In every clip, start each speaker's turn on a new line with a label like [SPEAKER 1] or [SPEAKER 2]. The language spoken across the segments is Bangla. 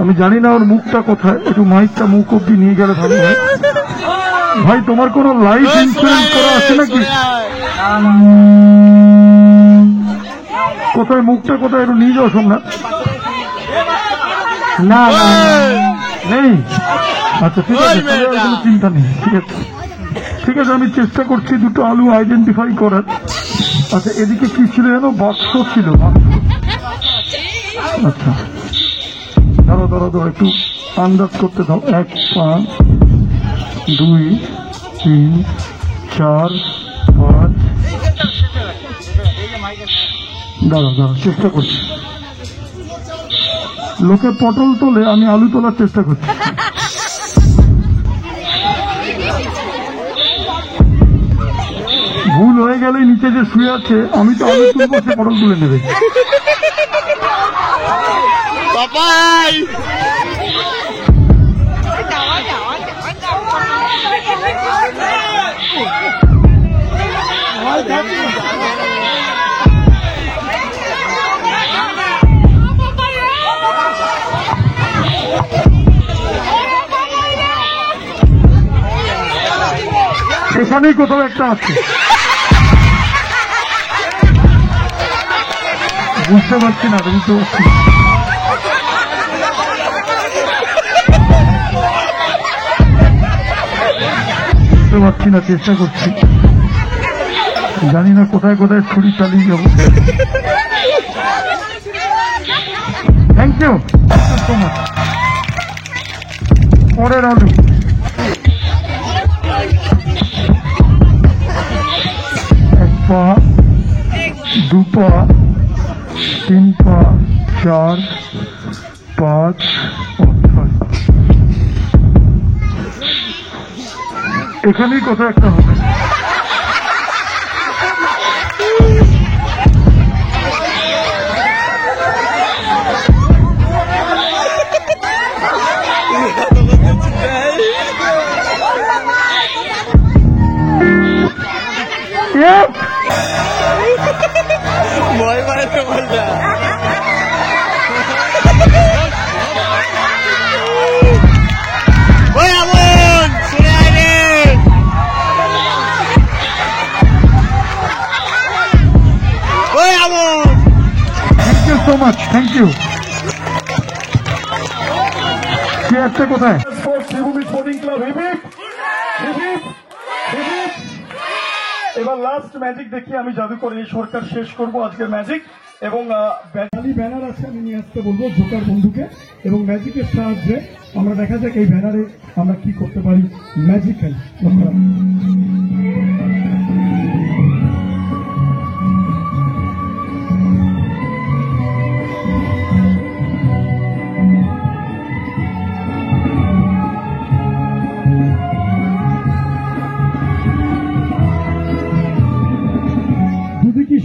[SPEAKER 1] আমি জানি না ওর মুখটা কোথায়, একটু মাইকটা মুখ অব্দি নিয়ে গেলে ভালো হয়। ভাই তোমার কোনো লাইফ ইন্স্যুরেন্স করা আছে নাকি? কোথায় মুখটা কোথায়, একটু নিয়ে যাও সোমনাথ। না নেই, আচ্ছা ঠিক আছে, কোনো চিন্তা নেই, ঠিক আছে ঠিক আছে। আমি চেষ্টা করছি দুটো আলু আইডেন্টিফাই করার। আচ্ছা এদিকে কি ছিল যেন, বাক্স ছিল, আচ্ছা ধরো ধরো ধরো, একটু আন্দাজ করতে দাও। 1 5 2 3 4 5, দাঁড়াও দাঁড়াও, চেষ্টা করছি। লোকে পটল তোলে, আমি আলু তোলার চেষ্টা করছি। ভুল হয়ে গেলে নিচে যে শুয়ে আছে, আমি তো আলু তুলবো, সে পটল তুলে নেবে। এখানেই কোথাও একটা আছে, বুঝতে পারছি না, বুঝতে পারছি বুঝতে পারছি না, চেষ্টা করছি, জানি না কোথায় কোথায় ছুরি চালিয়ে যাবো। Thank you so much. পরের আলু, পা 2 পা 3 পা 4 5, এখানেই কোথাও একটা হবে।
[SPEAKER 2] ভয় পাইতে বলটা ওই আমন শুনে আইলে ওই আমন।
[SPEAKER 1] Thank you so much, thank you. কে আসছে কোথায়? Sporting club hip hip. এবার লাস্ট ম্যাজিক দেখি আমি জাদু করে এই সরকার শেষ করবো আজকের ম্যাজিক। এবং ব্যানার আছে, আমি নিয়ে আসতে বলবো জোকার বন্ধুকে, এবং ম্যাজিকের সাহায্যে আমরা দেখা যাক এই ব্যানারে আমরা কি করতে পারি ম্যাজিক্যাল।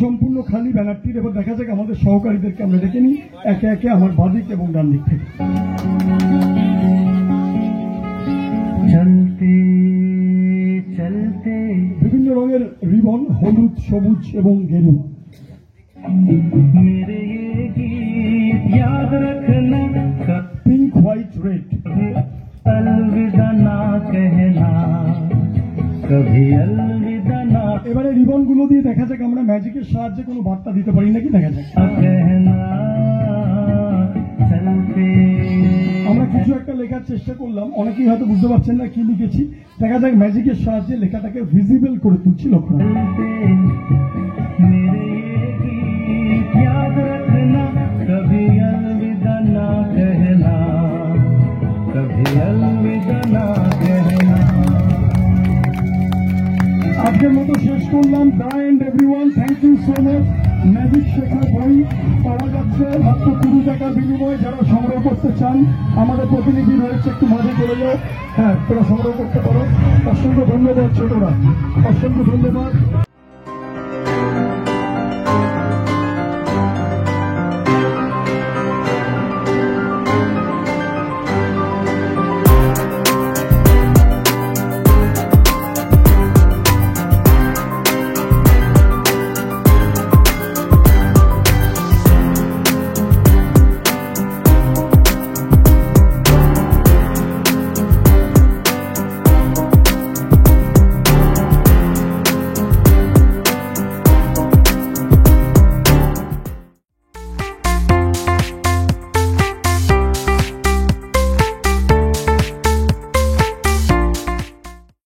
[SPEAKER 1] সম্পূর্ণ খালি ব্যানারটির। এবার দেখা যাক আমাদের সহকারীদেরকে আমরা ডেকে নিই একে একে, আমার বাদিক এবং ডান দিক থেকে। চলতে চলতে বিভিন্ন রঙের রিবন, হলুদ, সবুজ এবং গেরুয়া। Pink, white, red. अलविदा ना कहना कभी अलविदा ना। এবারে রিবন গুলো দিয়ে দেখা যাক আমরা ম্যাজিকের সাহায্যে কোনো বার্তা দিতে পারি নাকি, দেখা যাক। আমরা কিছু একটা লেখার চেষ্টা করলাম, অনেকেই হয়তো বুঝতে পারছেন না কি লিখেছি। দেখা যাক ম্যাজিকের সাহায্যে লেখাটাকে ভিজিবল করে তুলছি। লক্ষ্য আজকের মতো শেষ করলাম। Bye and everyone, thank you so much. Magic শেখার বই পাওয়া যাচ্ছে মাত্র 20 টাকার বিনিময়ে। যারা সংগ্রহ করতে চান, আমাদের প্রতিনিধি রয়েছে, একটু মাঝে চলে যাও, হ্যাঁ তোরা সংগ্রহ করতে পারো। অসংখ্য ধন্যবাদ ছোটরা, অসংখ্য ধন্যবাদ।